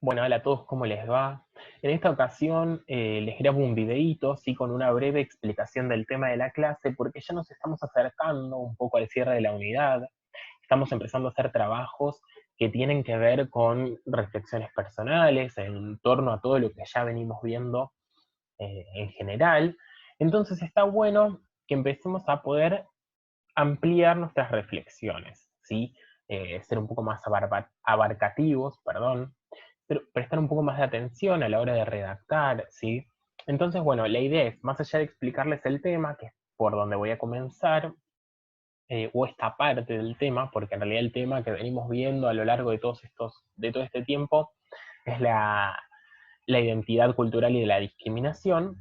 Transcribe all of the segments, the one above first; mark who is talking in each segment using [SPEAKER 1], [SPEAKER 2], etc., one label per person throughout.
[SPEAKER 1] Bueno, hola a todos, ¿cómo les va? En esta ocasión les grabo un videíto, sí, con una breve explicación del tema de la clase, porque ya nos estamos acercando un poco al cierre de la unidad. Estamos empezando a hacer trabajos que tienen que ver con reflexiones personales en torno a todo lo que ya venimos viendo en general. Entonces está bueno que empecemos a poder ampliar nuestras reflexiones, ¿sí? Ser un poco más abarcativos, perdón, pero prestar un poco más de atención a la hora de redactar, ¿sí? Entonces, bueno, la idea es, más allá de explicarles el tema, que es por donde voy a comenzar, o esta parte del tema, porque en realidad el tema que venimos viendo a lo largo de de todo este tiempo, es la identidad cultural y de la discriminación,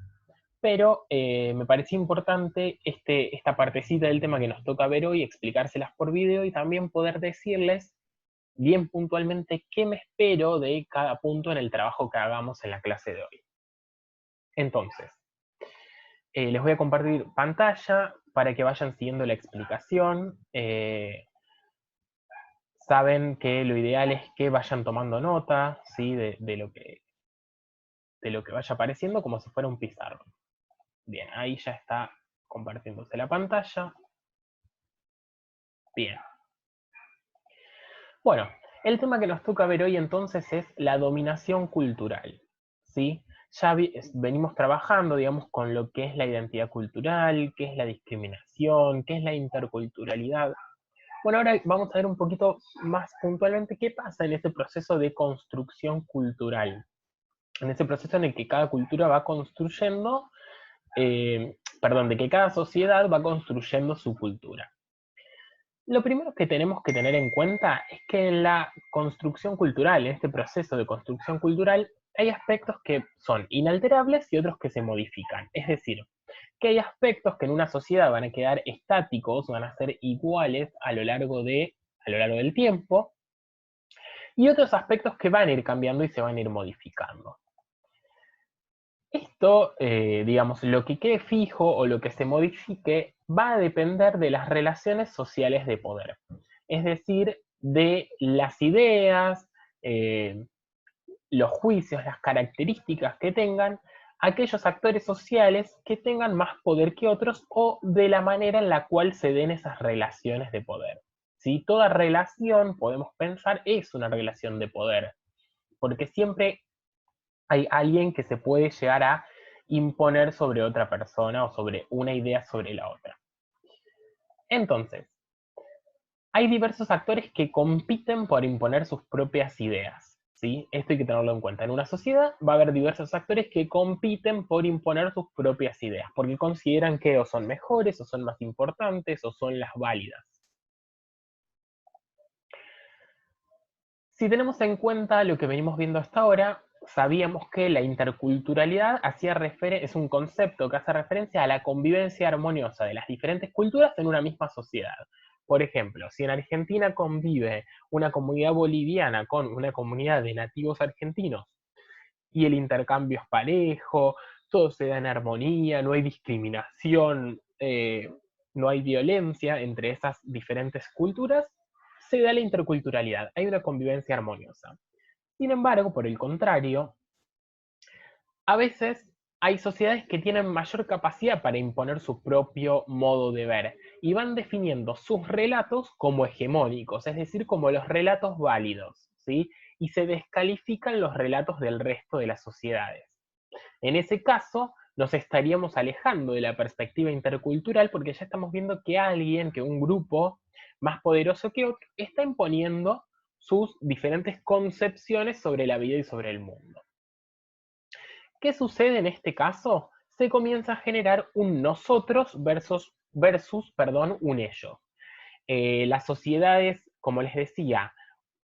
[SPEAKER 1] pero me parecía importante esta partecita del tema que nos toca ver hoy, explicárselas por video y también poder decirles bien puntualmente qué me espero de cada punto en el trabajo que hagamos en la clase de hoy. Entonces, les voy a compartir pantalla para que vayan siguiendo la explicación. Saben que lo ideal es que vayan tomando nota, ¿sí? De lo que vaya apareciendo como si fuera un pizarrón. Bien, ahí ya está compartiéndose la pantalla. Bien. Bueno, el tema que nos toca ver hoy entonces es la dominación cultural, ¿sí? Venimos trabajando, digamos, con lo que es la identidad cultural, qué es la discriminación, qué es la interculturalidad. Bueno, ahora vamos a ver un poquito más puntualmente qué pasa en ese proceso de construcción cultural, en ese proceso en el que cada cultura va construyendo, perdón, de que cada sociedad va construyendo su cultura. Lo primero que tenemos que tener en cuenta es que en la construcción cultural, en este proceso de construcción cultural, hay aspectos que son inalterables y otros que se modifican. Es decir, que hay aspectos que en una sociedad van a quedar estáticos, van a ser iguales a lo largo del tiempo, y otros aspectos que van a ir cambiando y se van a ir modificando. Esto, digamos, lo que quede fijo o lo que se modifique va a depender de las relaciones sociales de poder. Es decir, de las ideas, eh, los juicios, las características que tengan aquellos actores sociales que tengan más poder que otros o de la manera en la cual se den esas relaciones de poder. ¿Sí? Toda relación, podemos pensar, es una relación de poder, porque siempre hay alguien que se puede llegar a imponer sobre otra persona o sobre una idea sobre la otra. Entonces, hay diversos actores que compiten por imponer sus propias ideas, ¿sí? Esto hay que tenerlo en cuenta. En una sociedad va a haber diversos actores que compiten por imponer sus propias ideas, porque consideran que o son mejores, o son más importantes, o son las válidas. Si tenemos en cuenta lo que venimos viendo hasta ahora, sabíamos que la interculturalidad es un concepto que hace referencia a la convivencia armoniosa de las diferentes culturas en una misma sociedad. Por ejemplo, si en Argentina convive una comunidad boliviana con una comunidad de nativos argentinos y el intercambio es parejo, todo se da en armonía, no hay discriminación, no hay violencia entre esas diferentes culturas, se da la interculturalidad, hay una convivencia armoniosa. Sin embargo, por el contrario, a veces hay sociedades que tienen mayor capacidad para imponer su propio modo de ver y van definiendo sus relatos como hegemónicos, es decir, como los relatos válidos, ¿sí? Y se descalifican los relatos del resto de las sociedades. En ese caso, nos estaríamos alejando de la perspectiva intercultural porque ya estamos viendo que alguien, que un grupo más poderoso que otro, está imponiendo sus diferentes concepciones sobre la vida y sobre el mundo. ¿Qué sucede en este caso? Se comienza a generar un nosotros versus un ellos. Las sociedades, como les decía,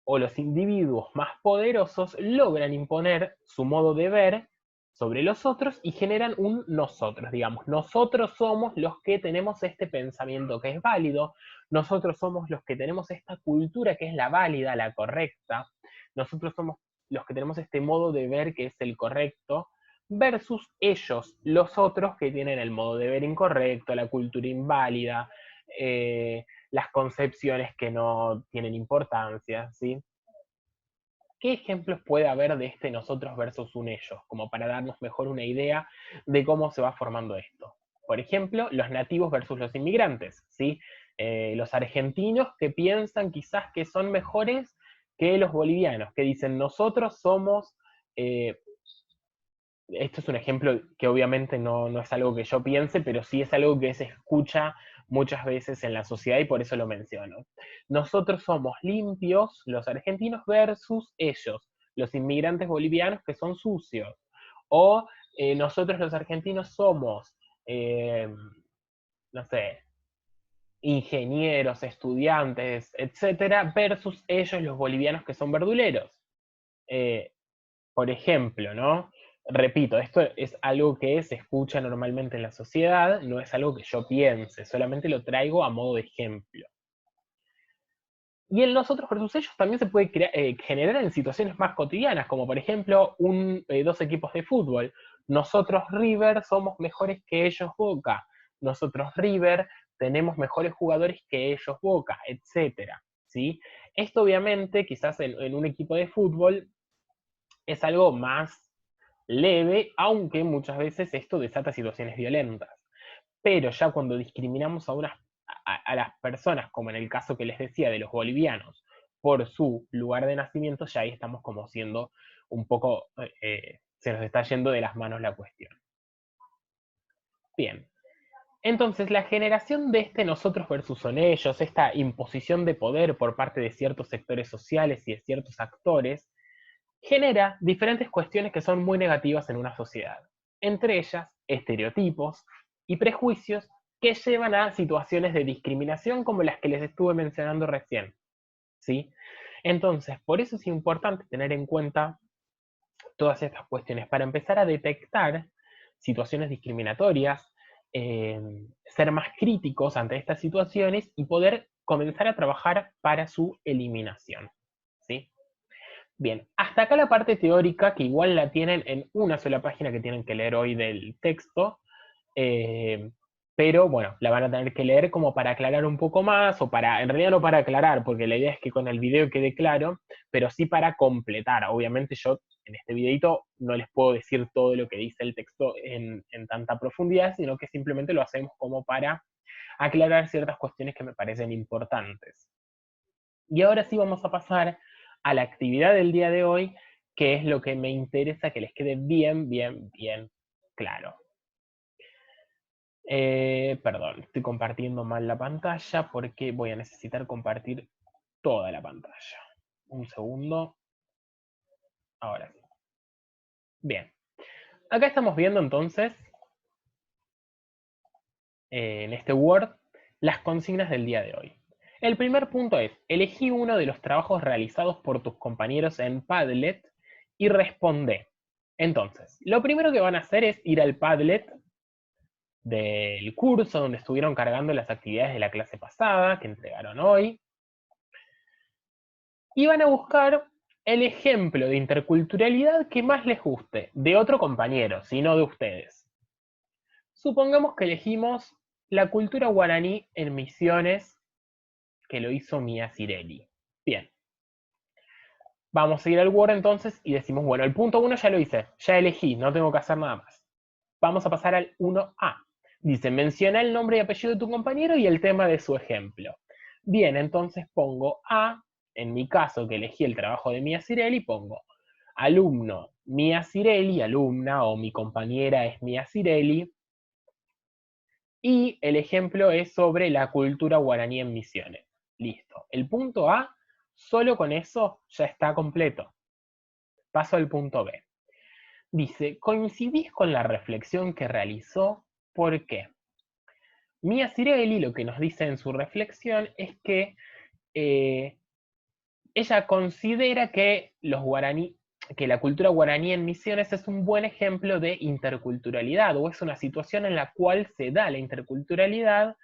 [SPEAKER 1] o los individuos más poderosos logran imponer su modo de ver sobre los otros y generan un nosotros, digamos, nosotros somos los que tenemos este pensamiento que es válido, nosotros somos los que tenemos esta cultura que es la válida, la correcta, nosotros somos los que tenemos este modo de ver que es el correcto, versus ellos, los otros que tienen el modo de ver incorrecto, la cultura inválida, las concepciones que no tienen importancia, ¿sí? ¿qué ejemplos puede haber de este nosotros versus un ellos? Como para darnos mejor una idea de cómo se va formando esto. Por ejemplo, los nativos versus los inmigrantes, ¿sí? Los argentinos que piensan quizás que son mejores que los bolivianos, que dicen nosotros somos... esto es un ejemplo que obviamente no es algo que yo piense, pero sí es algo que se escucha muchas veces en la sociedad y por eso lo menciono. Nosotros somos limpios, los argentinos, versus ellos, los inmigrantes bolivianos que son sucios. O nosotros los argentinos somos, no sé, ingenieros, estudiantes, etcétera, versus ellos los bolivianos que son verduleros. Eh, por ejemplo, ¿no? Repito, esto es algo que se escucha normalmente en la sociedad, no es algo que yo piense, solamente lo traigo a modo de ejemplo. Y en nosotros versus ellos también se puede generar en situaciones más cotidianas, como por ejemplo dos equipos de fútbol. Nosotros River somos mejores que ellos Boca. Nosotros River tenemos mejores jugadores que ellos Boca, etcétera, ¿sí? Esto obviamente quizás en un equipo de fútbol es algo más leve, aunque muchas veces esto desata situaciones violentas. Pero ya cuando discriminamos a las personas, como en el caso que les decía de los bolivianos, por su lugar de nacimiento, ya ahí estamos como siendo un poco, se nos está yendo de las manos la cuestión. Bien, entonces la generación de este nosotros versus son ellos, esta imposición de poder por parte de ciertos sectores sociales y de ciertos actores, genera diferentes cuestiones que son muy negativas en una sociedad. Entre ellas, estereotipos y prejuicios que llevan a situaciones de discriminación como las que les estuve mencionando recién, ¿sí? Entonces, por eso es importante tener en cuenta todas estas cuestiones para empezar a detectar situaciones discriminatorias, ser más críticos ante estas situaciones y poder comenzar a trabajar para su eliminación, ¿sí? Bien, hasta acá la parte teórica, que igual la tienen en una sola página que tienen que leer hoy del texto, eh, pero bueno, la van a tener que leer como para aclarar un poco más, o para, en realidad no para aclarar, porque la idea es que con el video quede claro, pero sí para completar. Obviamente yo en este videito no les puedo decir todo lo que dice el texto en tanta profundidad, sino que simplemente lo hacemos como para aclarar ciertas cuestiones que me parecen importantes. Y ahora sí vamos a pasar a la actividad del día de hoy, que es lo que me interesa que les quede bien, bien, bien claro. Perdón, estoy compartiendo mal la pantalla porque voy a necesitar compartir toda la pantalla. Un segundo. Ahora sí. Bien. Acá estamos viendo entonces, en este Word, las consignas del día de hoy. El primer punto es, elegí uno de los trabajos realizados por tus compañeros en Padlet y responde. Entonces, lo primero que van a hacer es ir al Padlet del curso donde estuvieron cargando las actividades de la clase pasada, que entregaron hoy, y van a buscar el ejemplo de interculturalidad que más les guste, de otro compañero, si no de ustedes. Supongamos que elegimos la cultura guaraní en Misiones, que lo hizo Mia Cirelli. Bien. Vamos a ir al Word entonces y decimos, bueno, el punto 1 ya lo hice, ya elegí, no tengo que hacer nada más. Vamos a pasar al 1A. Dice, menciona el nombre y apellido de tu compañero y el tema de su ejemplo. Bien, entonces pongo A, en mi caso que elegí el trabajo de Mia Cirelli, pongo alumno Mia Cirelli, alumna o mi compañera es Mia Cirelli, y el ejemplo es sobre la cultura guaraní en Misiones. Listo. El punto A, solo con eso ya está completo. Paso al punto B. Dice, ¿coincidís con la reflexión que realizó? ¿Por qué? Mia Cirelli lo que nos dice en su reflexión es que ella considera que que la cultura guaraní en Misiones es un buen ejemplo de interculturalidad, o es una situación en la cual se da la interculturalidad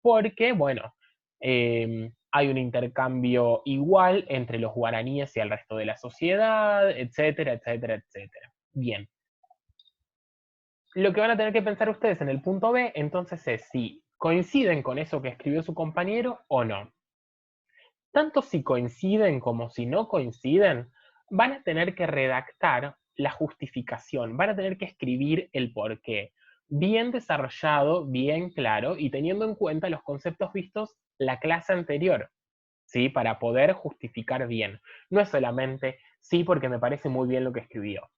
[SPEAKER 1] porque, bueno, hay un intercambio igual entre los guaraníes y el resto de la sociedad, etcétera, etcétera, etcétera. Bien. Lo que van a tener que pensar ustedes en el punto B, entonces, es si coinciden con eso que escribió su compañero o no. Tanto si coinciden como si no coinciden, van a tener que redactar la justificación, van a tener que escribir el porqué, bien desarrollado, bien claro, y teniendo en cuenta los conceptos vistos la clase anterior, ¿sí? Para poder justificar bien. No es solamente, sí, porque me parece muy bien lo que escribió.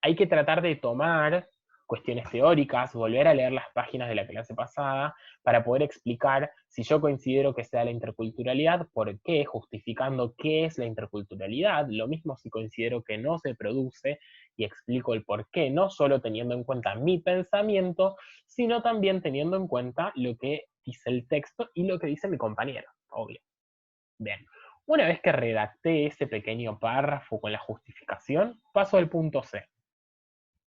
[SPEAKER 1] Hay que tratar de tomar cuestiones teóricas, volver a leer las páginas de la clase pasada para poder explicar si yo considero que sea la interculturalidad, por qué, justificando qué es la interculturalidad, lo mismo si considero que no se produce y explico el por qué, no solo teniendo en cuenta mi pensamiento, sino también teniendo en cuenta lo que dice el texto y lo que dice mi compañero, obvio. Bien, una vez que redacté ese pequeño párrafo con la justificación, paso al punto C,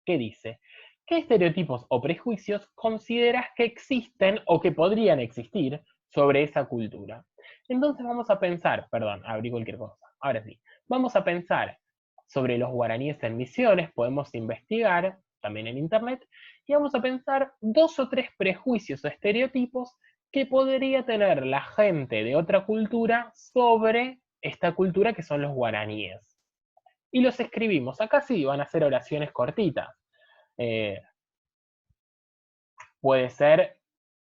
[SPEAKER 1] que dice: ¿qué estereotipos o prejuicios consideras que existen o que podrían existir sobre esa cultura? Entonces vamos a pensar, perdón, abrí cualquier cosa, ahora sí, vamos a pensar sobre los guaraníes en Misiones, podemos investigar también en internet, y vamos a pensar 2 o 3 prejuicios o estereotipos que podría tener la gente de otra cultura sobre esta cultura que son los guaraníes. Y los escribimos. Acá sí van a ser oraciones cortitas. Eh, Puede ser,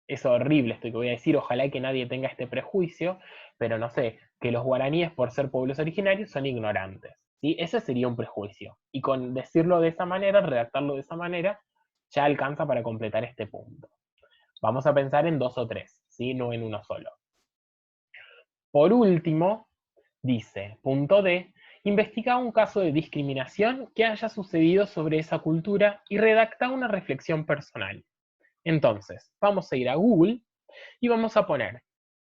[SPEAKER 1] es horrible esto que voy a decir, ojalá que nadie tenga este prejuicio, pero no sé, que los guaraníes por ser pueblos originarios son ignorantes. ¿Sí? Ese sería un prejuicio. Y con decirlo de esa manera, redactarlo de esa manera, ya alcanza para completar este punto. Vamos a pensar en 2 o 3, ¿sí? No en uno solo. Por último, dice, punto D, investiga un caso de discriminación que haya sucedido sobre esa cultura y redacta una reflexión personal. Entonces, vamos a ir a Google y vamos a poner,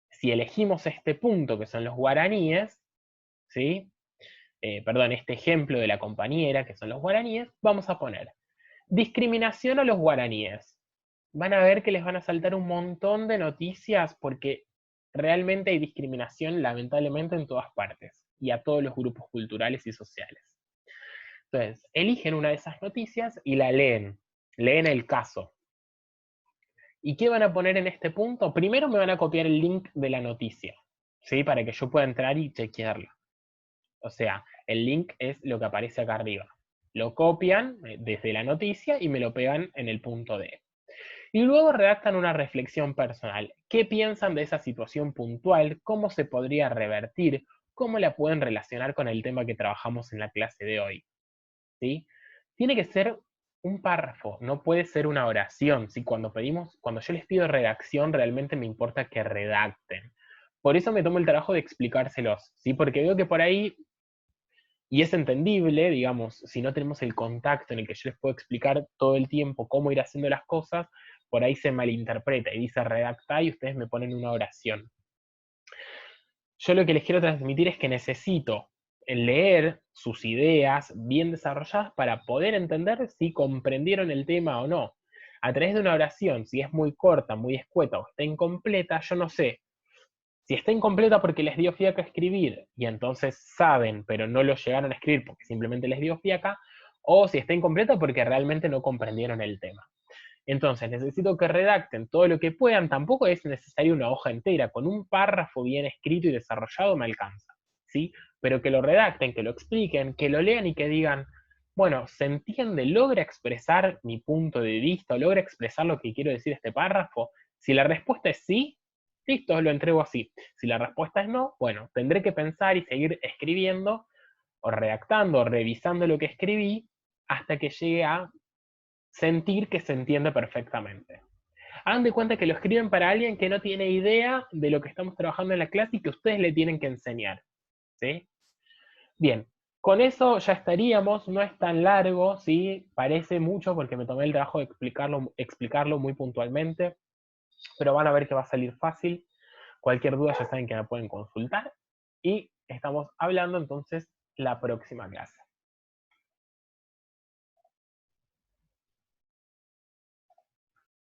[SPEAKER 1] si elegimos este punto que son los guaraníes, ¿sí? Perdón, este ejemplo de la compañera que son los guaraníes, vamos a poner discriminación a los guaraníes. Van a ver que les van a saltar un montón de noticias porque realmente hay discriminación lamentablemente en todas partes y a todos los grupos culturales y sociales. Entonces, eligen una de esas noticias y la leen. Leen el caso. ¿Y qué van a poner en este punto? Primero me van a copiar el link de la noticia, ¿sí? Para que yo pueda entrar y chequearla. O sea, el link es lo que aparece acá arriba. Lo copian desde la noticia y me lo pegan en el punto D. Y luego redactan una reflexión personal. ¿Qué piensan de esa situación puntual? ¿Cómo se podría revertir? ¿Cómo la pueden relacionar con el tema que trabajamos en la clase de hoy? ¿Sí? Tiene que ser un párrafo, no puede ser una oración. ¿Sí? Cuando yo les pido redacción, realmente me importa que redacten. Por eso me tomo el trabajo de explicárselos, ¿sí? Porque veo que por ahí, y es entendible, digamos, si no tenemos el contacto en el que yo les puedo explicar todo el tiempo cómo ir haciendo las cosas, por ahí se malinterpreta y dice redactar y ustedes me ponen una oración. Yo lo que les quiero transmitir es que necesito leer sus ideas bien desarrolladas para poder entender si comprendieron el tema o no. A través de una oración, si es muy corta, muy escueta o está incompleta, yo no sé. Si está incompleta porque les dio fiaca escribir y entonces saben, pero no lo llegaron a escribir porque simplemente les dio fiaca, o si está incompleta porque realmente no comprendieron el tema. Entonces, necesito que redacten todo lo que puedan, tampoco es necesario una hoja entera, con un párrafo bien escrito y desarrollado me alcanza, ¿sí? Pero que lo redacten, que lo expliquen, que lo lean y que digan, bueno, se entiende, logra expresar mi punto de vista, logra expresar lo que quiero decir este párrafo. Si la respuesta es sí, listo, lo entrego así. Si la respuesta es no, bueno, tendré que pensar y seguir escribiendo o redactando o revisando lo que escribí hasta que llegue a sentir que se entiende perfectamente. Hagan de cuenta que lo escriben para alguien que no tiene idea de lo que estamos trabajando en la clase y que ustedes le tienen que enseñar. ¿Sí? Bien, con eso ya estaríamos, no es tan largo, ¿sí? Parece mucho porque me tomé el trabajo de explicarlo muy puntualmente, pero van a ver que va a salir fácil. Cualquier duda ya saben que me pueden consultar y estamos hablando entonces la próxima clase.